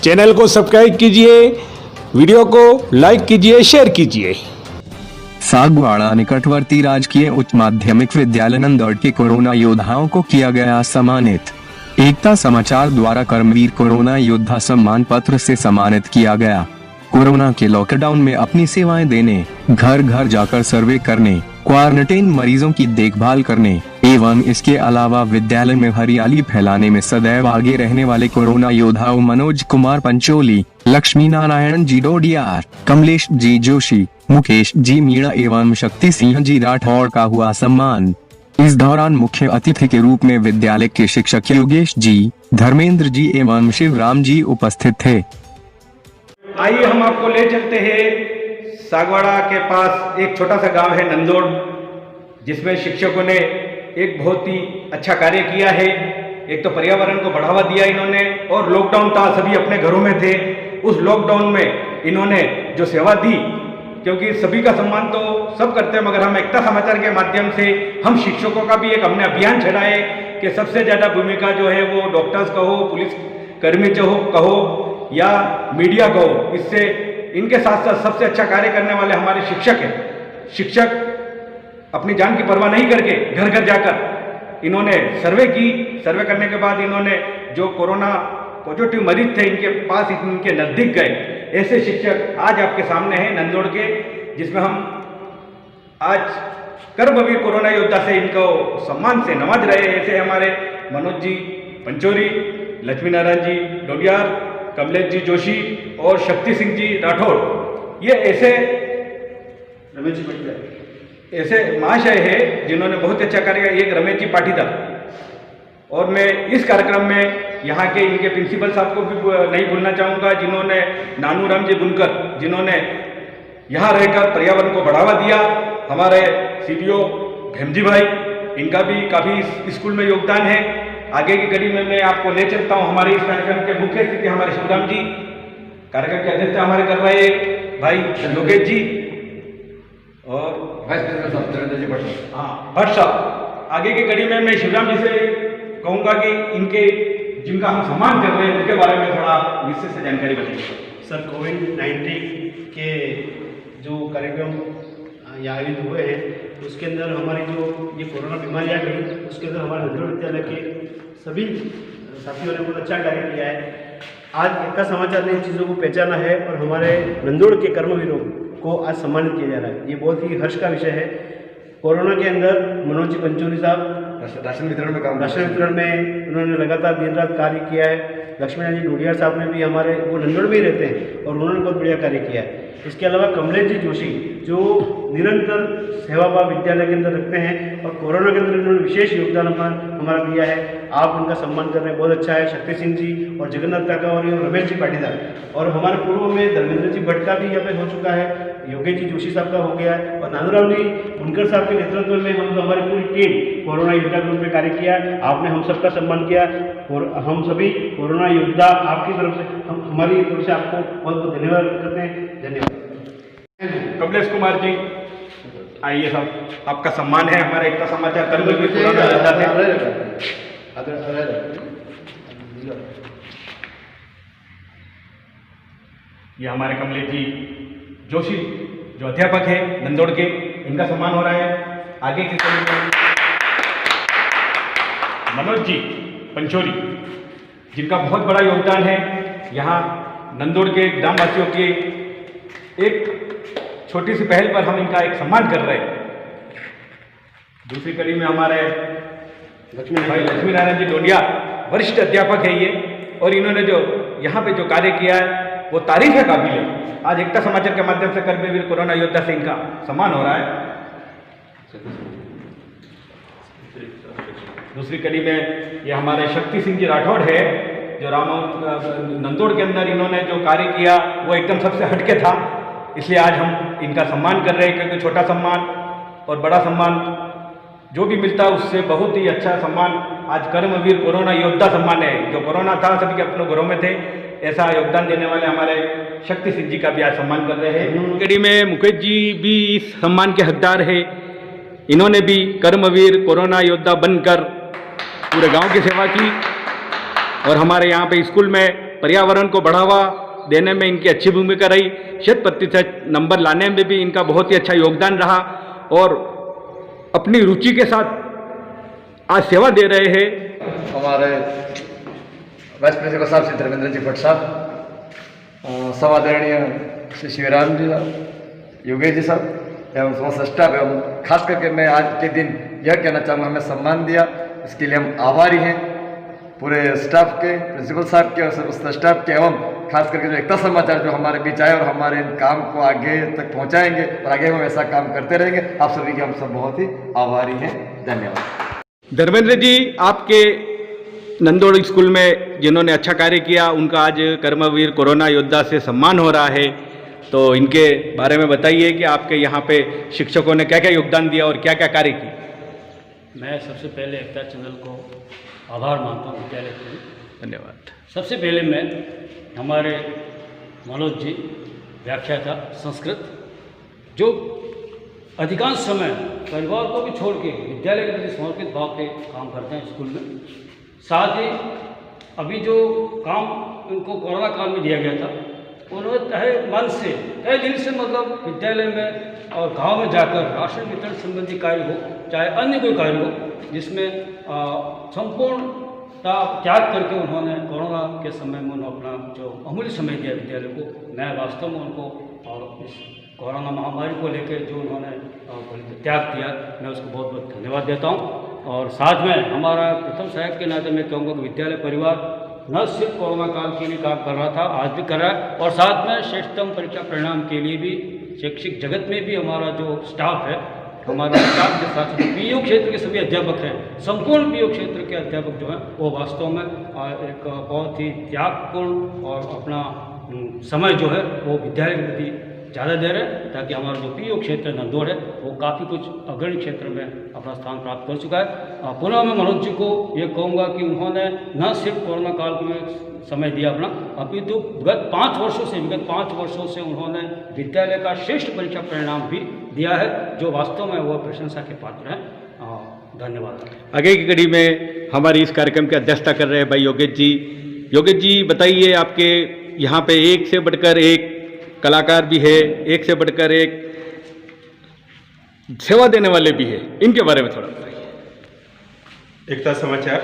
Channel को subscribe कीजिए, video को लाइक कीजिए, शेयर कीजिए। सागवाड़ा निकटवर्ती राजकीय उच्च माध्यमिक विद्यालय नंदौड़ के कोरोना योद्धाओं को किया गया सम्मानित। एकता समाचार द्वारा कर्मवीर कोरोना योद्धा सम्मान पत्र से सम्मानित किया गया। कोरोना के लॉकडाउन में अपनी सेवाएं देने, घर घर जाकर सर्वे करने, क्वारंटाइन मरीजों की देखभाल करने एवं इसके अलावा विद्यालय में हरियाली फैलाने में सदैव आगे रहने वाले कोरोना योद्धाओं मनोज कुमार पंचोली, लक्ष्मी नारायण जी डोडियार, कमलेश जी जोशी, मुकेश जी मीणा एवं शक्ति सिंह जी राठौड़ का हुआ सम्मान। इस दौरान मुख्य अतिथि के रूप में विद्यालय के शिक्षक योगेश जी, धर्मेंद्र जी एवं शिवराम जी उपस्थित थे। आइए हम आपको ले चलते हैं सागवाड़ा के पास एक छोटा सा गांव है नंदौड़, जिसमें शिक्षकों ने एक बहुत ही अच्छा कार्य किया है। एक तो पर्यावरण को बढ़ावा दिया इन्होंने, और लॉकडाउन था, सभी अपने घरों में थे। उस लॉकडाउन में इन्होंने जो सेवा दी, क्योंकि सभी का सम्मान तो सब करते हैं, मगर हम एकता समाचार के माध्यम से हम शिक्षकों का भी एक हमने अभियान छेड़ा है कि सबसे ज़्यादा भूमिका जो है वो डॉक्टर्स कहो, पुलिस कर्मी कहो या मीडिया कहो, इससे इनके साथ साथ सबसे अच्छा कार्य करने वाले हमारे शिक्षक हैं। शिक्षक अपनी जान की परवाह नहीं करके घर घर जाकर इन्होंने सर्वे की। सर्वे करने के बाद इन्होंने जो कोरोना पॉजिटिव मरीज थे इनके पास, इनके नज़दीक गए। ऐसे शिक्षक आज आपके सामने हैं नंदौड़ के, जिसमें हम आज कर्मवीर कोरोना योद्धा से इनको सम्मान से नवाज रहे हैं। ऐसे हमारे मनोज जी पंचोरी, लक्ष्मी नारायण जी डोडियार, कमलेश जी जोशी और शक्ति सिंह जी राठौड़, ये ऐसे महाशय है जिन्होंने बहुत अच्छा कार्य किया। एक रमेश जी पाटीदार, और मैं इस कार्यक्रम में यहाँ के इनके प्रिंसिपल साहब को भी नहीं भूलना चाहूँगा, जिन्होंने नानूराम जी बुनकर, जिन्होंने यहाँ रहकर पर्यावरण को बढ़ावा दिया। हमारे सीडीओ भेमजी भाई, इनका भी काफ़ी स्कूल में योगदान है। आगे की कड़ी में मैं आपको ले चलता हूँ। हमारे इस कार्यक्रम के मुख्य अतिथि हमारे शिवराम जी, कार्यक्रम के अध्यक्ष हमारे कर रहे हैं भाई योगेश जी और वाइस प्रेसिडेंट भट्ट साहब। आगे की कड़ी में मैं शिवराम जी से कहूँगा कि इनके जिनका हम सम्मान कर रहे हैं उनके बारे में थोड़ा विशेष से जानकारी बताइए। सर, कोविड-19 के जो कार्यक्रम यहाँ आयोजित हुए हैं, उसके अंदर हमारी जो ये कोरोना बीमारी आ गई, उसके अंदर हमारे नंदौड़ विद्यालय के सभी साथियों ने बहुत अच्छा कार्य किया है। आज एकता समाचार ने इन चीज़ों को पहचाना है और हमारे नंदौड़ के कर्मवीरों को आज सम्मानित किया जा रहा है। ये बहुत ही हर्ष का विषय है। कोरोना के अंदर मनोज जी पंचोली साहब राशन वितरण में उन्होंने लगातार दिन रात कार्य किया है। लक्ष्मी नारायण जी डोडियार साहब ने भी हमारे, वो नंदौड़ में ही रहते हैं और उन्होंने बहुत बढ़िया कार्य किया है। इसके अलावा कमलेश जी जोशी जो निरंतर सेवाभाव विद्यालय के अंदर रखते हैं और कोरोना के अंदर उन्होंने विशेष योगदान हमारा दिया है। आप उनका सम्मान कर रहे हैं, बहुत अच्छा है। शक्ति सिंह जी और जगन्नाथ काकावरी और रमेश जी पाटीदार, और हमारे पूर्व में धर्मेंद्र जी भट्ट का भी यहाँ पे हो चुका है, योगेश जी जोशी साहब का हो गया है, और नानूराम जी बुनकर साहब के नेतृत्व में हम हमारी पूरी टीम कोरोना योद्धा ग्रुप में कार्य किया। आपने हम सबका सम्मान किया और हम सभी कोरोना योद्धा आपकी तरफ से, हम हमारी तरफ से आपको बहुत बहुत धन्यवाद करते हैं। धन्यवाद। कमलेश कुमार जी, आइए साहब, आपका सम्मान है हमारे एकता समाचार कर्मवीर कोरोना योद्धा से। ये हमारे कमलेश जी जोशी जो अध्यापक है नंदौड़ के, इनका सम्मान हो रहा है। आगे की कड़ी में मनोज जी पंचोरी, जिनका बहुत बड़ा योगदान है यहाँ नंदौड़ के ग्रामवासियों के एक छोटी सी पहल पर हम इनका एक सम्मान कर रहे हैं। दूसरी कड़ी में हमारे लक्ष्मी नारायण जी डोडिया, वरिष्ठ अध्यापक है ये, और इन्होंने जो यहाँ पे जो कार्य किया है वो तारीफ है काबिल है। आज एकता समाचार के माध्यम से कर्मवीर कोरोना योद्धा से इनका सम्मान हो रहा है। दूसरी कड़ी में ये हमारे शक्ति सिंह जी राठौड़ है, जो नंदौड़ के अंदर इन्होंने जो कार्य किया वो एकदम सबसे हटके था, इसलिए आज हम इनका सम्मान कर रहे हैं। क्योंकि छोटा सम्मान और बड़ा सम्मान जो भी मिलता है उससे बहुत ही अच्छा सम्मान आज कर्मवीर कोरोना योद्धा सम्मान है। जो कोरोना था सभी के अपने घरों में थे, ऐसा योगदान देने वाले हमारे शक्ति सिंह जी का भी आज सम्मान कर रहे हैं। कड़ी में मुकेश जी भी इस सम्मान के हकदार है। इन्होंने भी कर्मवीर कोरोना योद्धा बनकर पूरे गांव की सेवा की और हमारे यहाँ पे स्कूल में पर्यावरण को बढ़ावा देने में इनकी अच्छी भूमिका रही। 100% नंबर लाने में भी इनका बहुत ही अच्छा योगदान रहा और अपनी रुचि के साथ आज सेवा दे रहे हैं। हमारे वाइस प्रिंसिपल साहब श्री धर्मेंद्र जी भट्ट साहब, समादरणीय श्री शिवराम जी साहब, योगेश जी साहब एवं समस्त स्टाफ एवं खास करके मैं आज के दिन यह कहना चाहूँगा, हमें सम्मान दिया, इसके लिए हम आभारी हैं पूरे स्टाफ के, प्रिंसिपल साहब के और समस्त स्टाफ के, एवं खास करके जो एकता समाचार जो हमारे बीच आए और हमारे इन काम को आगे तक पहुँचाएंगे और आगे हम ऐसा काम करते रहेंगे। आप सभी के हम सब बहुत ही आभारी हैं। धन्यवाद। धर्मेंद्र जी, आपके नंदोड़ स्कूल में जिन्होंने अच्छा कार्य किया उनका आज कर्मवीर कोरोना योद्धा से सम्मान हो रहा है, तो इनके बारे में बताइए कि आपके यहाँ पे शिक्षकों ने क्या क्या योगदान दिया और क्या क्या कार्य किए। मैं सबसे पहले एकता चैनल को आभार मानता हूँ विद्यालय के। धन्यवाद। सबसे पहले मैं हमारे मनोज जी व्याख्याता संस्कृत, जो अधिकांश समय परिवार को भी छोड़ के विद्यालय के प्रति समर्पित भाव के काम करते हैं स्कूल में। साथ ही अभी जो काम उनको कोरोना काल में दिया गया था, उन्होंने तहे मन से तहे दिल से मतलब विद्यालय में और गांव में जाकर राशन वितरण संबंधी कार्य हो चाहे अन्य कोई कार्य हो, जिसमें संपूर्णता त्याग करके उन्होंने कोरोना के समय में उन्होंने अपना जो अमूल्य समय दिया विद्यालय को। मैं वास्तव में उनको और इस कोरोना महामारी को लेकर जो उन्होंने त्याग दिया, मैं उसको बहुत बहुत धन्यवाद देता हूँ। और साथ में हमारा प्रथम सहायक के नाते मैं कहूँगा कि विद्यालय परिवार न सिर्फ कोरोना काल के लिए काम कर रहा था, आज भी कर रहा है, और साथ में श्रेष्ठतम परीक्षा परिणाम के लिए भी शैक्षिक जगत में भी हमारा जो स्टाफ है, हमारे स्टाफ के साथ पीयू क्षेत्र के सभी अध्यापक हैं, संपूर्ण पीयू क्षेत्र के अध्यापक जो हैं वो वास्तव में एक बहुत ही त्यागपूर्ण और अपना समय जो है वो विद्यालय के प्रति ज़्यादा दे रहे हैं, ताकि हमारा जो पीयू क्षेत्र नंदोड़ है वो काफ़ी कुछ अग्रणी क्षेत्र में अपना स्थान प्राप्त कर चुका है। पुनः मैं मनोज जी को ये कहूँगा कि उन्होंने न सिर्फ कोरोना काल में समय दिया अपना, अपितु विगत 5 वर्षों से उन्होंने विद्यालय का श्रेष्ठ परीक्षा परिणाम भी दिया है, जो वास्तव में वह प्रशंसा के पात्र हैं। धन्यवाद। आगे की कड़ी में हमारी इस कार्यक्रम की अध्यक्षता कर रहे हैं भाई योगेश जी। योगेश जी, बताइए, आपके यहाँ पे एक से बढ़कर एक कलाकार भी है, एक से बढ़कर एक सेवा देने वाले भी है, इनके बारे में थोड़ा बताइए। एकता समाचार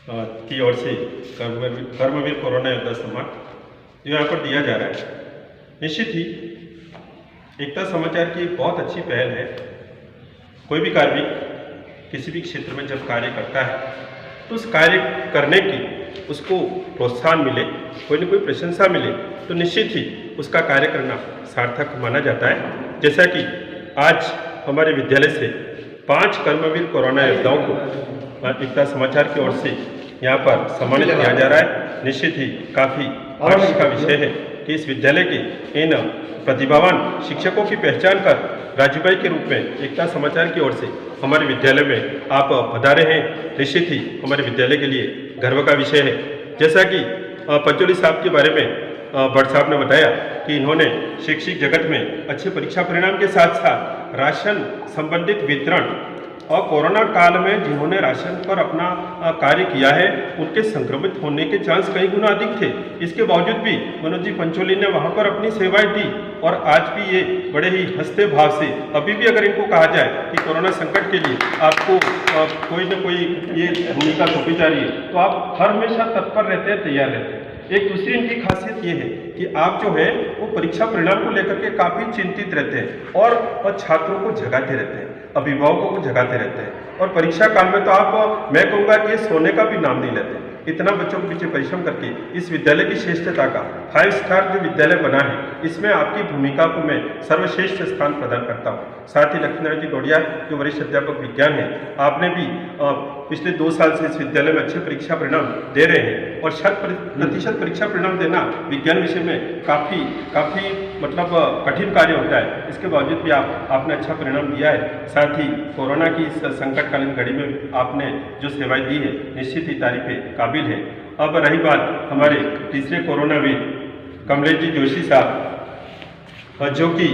की ओर से कर्मवीर कोरोना योद्धा सम्मान जो यहाँ पर दिया जा रहा है, निश्चित ही एकता समाचार की एक बहुत अच्छी पहल है। कोई भी कार्मिक किसी भी क्षेत्र में जब कार्य करता है तो उस कार्य करने की उसको प्रोत्साहन मिले, कोई न कोई प्रशंसा मिले, तो निश्चित ही उसका कार्य करना सार्थक माना जाता है। जैसा कि आज हमारे विद्यालय से 5 कर्मवीर कोरोना योद्धाओं को एकता समाचार की ओर से यहाँ पर सम्मानित किया जा रहा है। निश्चित ही काफ़ी हर्ष का विषय है कि इस विद्यालय के इन प्रतिभावान शिक्षकों की पहचान कर राजूभाई के रूप में एकता समाचार की ओर से हमारे विद्यालय में आप पधारे हैं। निश्चित ही हमारे विद्यालय के लिए गर्व का विषय है। जैसा कि पंचोली साहब के बारे में भट्ट साहब ने बताया कि इन्होंने शैक्षिक जगत में अच्छे परीक्षा परिणाम के साथ साथ राशन संबंधित वितरण और कोरोना काल में जिन्होंने राशन पर अपना कार्य किया है, उनके संक्रमित होने के चांस कई गुना अधिक थे। इसके बावजूद भी मनोज जी पंचोली ने वहाँ पर अपनी सेवाएं दी और आज भी ये बड़े ही हंसते भाव से, अभी भी अगर इनको कहा जाए कि कोरोना संकट के लिए आपको कोई न कोई ये भूमिका सौंपी जा रही है, तो आप हर हमेशा तत्पर रहते हैं, तैयार रहते हैं। एक दूसरी इनकी खासियत ये है कि आप जो है वो परीक्षा परिणाम को लेकर के काफ़ी चिंतित रहते हैं और छात्रों को जगाते रहते हैं, अभिभावकों को जगाते रहते हैं। और परीक्षा काल में तो आप, मैं कहूँगा कि सोने का भी नाम नहीं लेते। इतना बच्चों के पीछे परिश्रम करके इस विद्यालय की श्रेष्ठता का 5 स्टार जो विद्यालय बना है, इसमें आपकी भूमिका को मैं सर्वश्रेष्ठ स्थान प्रदान करता हूँ। साथ ही लक्ष्मीनारायण जी डोडिया जो वरिष्ठ अध्यापक विज्ञान है, आपने भी पिछले 2 साल से इस विद्यालय में अच्छे परीक्षा परिणाम दे रहे हैं और 100% परीक्षा परिणाम देना विज्ञान विषय में काफ़ी मतलब कठिन कार्य होता है। इसके बावजूद भी आपने अच्छा परिणाम दिया है। साथ ही कोरोना की इस संकटकालीन घड़ी में आपने जो सेवाएं दी है, निश्चित ही तारीफ काबिल है। अब रही बात हमारे तीसरे कोरोना वीर कमलेश जी जोशी साहब, जो कि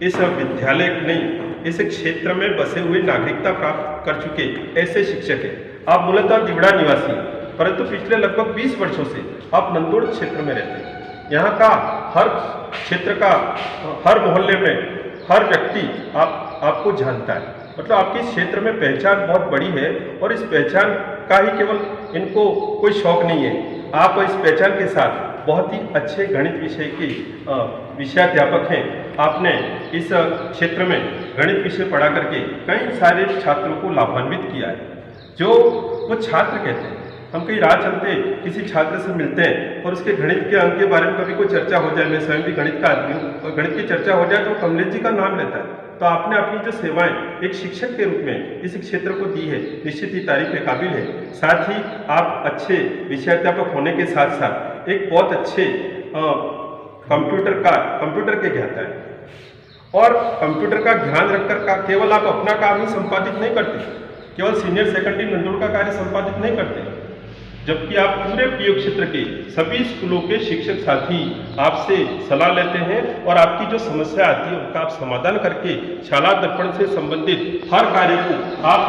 इस विद्यालय नहीं, इस क्षेत्र में बसे हुए नागरिकता प्राप्त कर चुके ऐसे शिक्षक हैं। आप मूलतः दिवड़ा निवासी, परंतु पिछले लगभग 20 वर्षों से आप नंदोड़ क्षेत्र में रहते हैं। यहाँ का हर क्षेत्र का हर मोहल्ले में हर व्यक्ति आपको जानता है, मतलब आपके क्षेत्र में पहचान बहुत बड़ी है और इस पहचान का ही केवल इनको कोई शौक नहीं है। आप इस पहचान के साथ बहुत ही अच्छे गणित विषय के विषयाध्यापक हैं। आपने इस क्षेत्र में गणित विषय पढ़ा करके कई सारे छात्रों को लाभान्वित किया है। जो वो छात्र कहते हैं, हम कहीं राह चलते किसी छात्र से मिलते हैं और उसके गणित के अंक के बारे में कभी कोई चर्चा हो जाए, मैं स्वयं भी गणित का आदमी हूँ, और गणित की चर्चा हो जाए तो कमलेश जी का नाम लेता है। तो आपने अपनी जो सेवाएं एक शिक्षक के रूप में इस क्षेत्र को दी है, निश्चित ही तारीफ के काबिल है। साथ ही आप अच्छे विषयाध्यापक होने के साथ साथ एक बहुत अच्छे कंप्यूटर के ज्ञाता है और कंप्यूटर का ध्यान रखकर केवल आप अपना काम ही संपादित नहीं करते, केवल सीनियर सेकेंडरी नंदोड़ का कार्य संपादित नहीं करते, जबकि आप पूरे पीओ क्षेत्र के सभी स्कूलों के शिक्षक साथी आपसे सलाह लेते हैं और आपकी जो समस्या आती है उनका आप समाधान करके शाला दर्पण से संबंधित हर कार्य को आप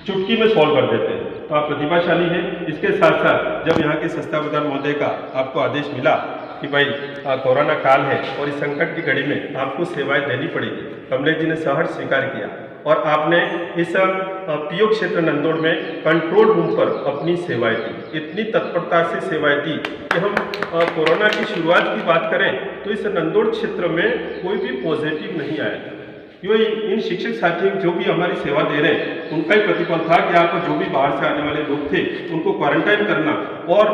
चुटकी में सॉल्व कर देते हैं। तो आप प्रतिभाशाली हैं। इसके साथ साथ जब यहाँ के संस्था प्रधान महोदय का आपको आदेश मिला कि भाई कोरोना काल है और इस संकट की घड़ी में आपको सेवाएं देनी पड़ेगी, कमलेश जी ने सहर्ष स्वीकार किया और आपने इस पीओ क्षेत्र नंदोड़ में कंट्रोल रूम पर अपनी सेवाएं दी। इतनी तत्परता से सेवाएं दी कि हम कोरोना की शुरुआत की बात करें तो इस नंदोड़ क्षेत्र में कोई भी पॉजिटिव नहीं आया था। क्योंकि इन शिक्षक साथी जो भी हमारी सेवा दे रहे हैं उनका ही प्रतिफल था कि आपको जो भी बाहर से आने वाले लोग थे उनको क्वारंटाइन करना और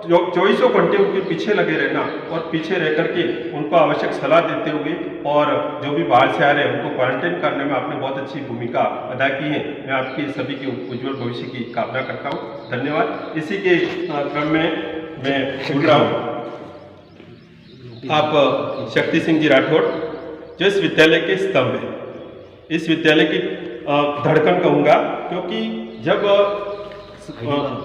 24 घंटे उनके पीछे लगे रहना और पीछे रह करके उनको आवश्यक सलाह देते हुए और जो भी बाहर से आ रहे हैं उनको क्वारंटाइन करने में आपने बहुत अच्छी भूमिका अदा की है। मैं आपके सभी के उज्जवल भविष्य की कामना करता हूँ। धन्यवाद। इसी के क्रम में मैं बोल रहा हूँ, आप शक्ति सिंह जी राठौड़ जो इस विद्यालय के स्तंभ है, इस विद्यालय की धड़कन कहूँगा, क्योंकि जब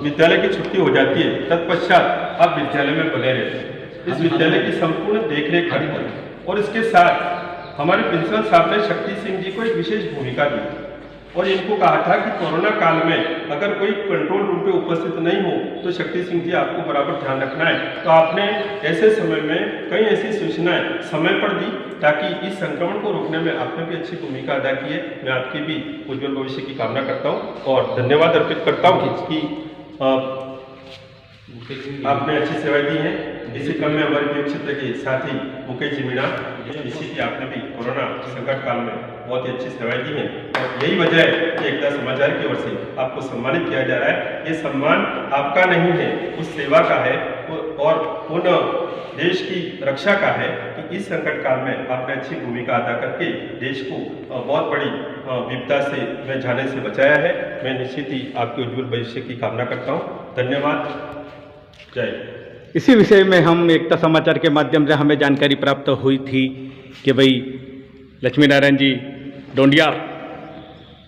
विद्यालय की छुट्टी हो जाती है तत्पश्चात आप विद्यालय में बने रहते हैं। इस विद्यालय की संपूर्ण देखरेख करते हैं और इसके साथ हमारे प्रिंसिपल साहब ने शक्ति सिंह जी को एक विशेष भूमिका दी और इनको कहा था कि कोरोना काल में अगर कोई कंट्रोल रूम पे उपस्थित नहीं हो तो शक्ति सिंह जी आपको बराबर ध्यान रखना है। तो आपने ऐसे समय में कई ऐसी सूचनाएं समय पर दी ताकि इस संक्रमण को रोकने में आपने भी अच्छी भूमिका अदा की है। मैं आपकी भी उज्जवल भविष्य की कामना करता हूँ और धन्यवाद अर्पित करता हूँ कि आपने अच्छी सेवाएं दी हैं। इसी क्रम में हमारे पीओ क्षेत्र के साथी मुकेश जी मीणा, इसी की आपने भी कोरोना संकट काल में बहुत ही अच्छी सेवाएं दी हैं और यही वजह है कि एकता समाचार की ओर से आपको सम्मानित किया जा रहा है। ये सम्मान आपका नहीं है, उस सेवा का है और उन देश की रक्षा का है कि इस संकट काल में आपने अच्छी भूमिका अदा करके देश को बहुत बड़ी विपदा से में जाने से बचाया है। मैं निश्चित ही आपके उज्जवल भविष्य की कामना करता हूँ। धन्यवाद। जय। इसी विषय में हम एकता समाचार के माध्यम से हमें जानकारी प्राप्त हुई थी कि भाई लक्ष्मी नारायण जी डोंडिया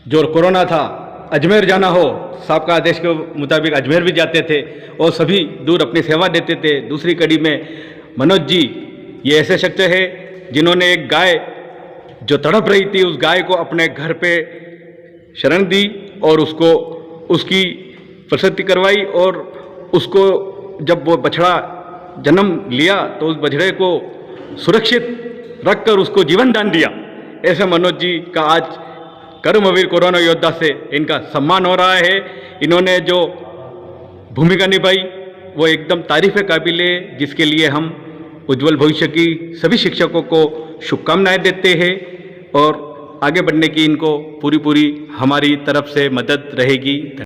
जो कोरोना था अजमेर जाना हो, साहब का आदेश के मुताबिक अजमेर भी जाते थे और सभी दूर अपनी सेवा देते थे। दूसरी कड़ी में मनोज जी ये ऐसे शख्स है जिन्होंने एक गाय जो तड़प रही थी उस गाय को अपने घर पे शरण दी और उसको उसकी प्रसूति करवाई और उसको जब वो बछड़ा जन्म लिया तो उस बछड़े को सुरक्षित रखकर उसको जीवन दान दिया। ऐसे मनोज जी का आज कर्मवीर कोरोना योद्धा से इनका सम्मान हो रहा है। इन्होंने जो भूमिका निभाई वो एकदम तारीफ काबिल है, जिसके लिए हम उज्जवल भविष्य की सभी शिक्षकों को शुभकामनाएं देते हैं और आगे बढ़ने की इनको पूरी हमारी तरफ से मदद रहेगी।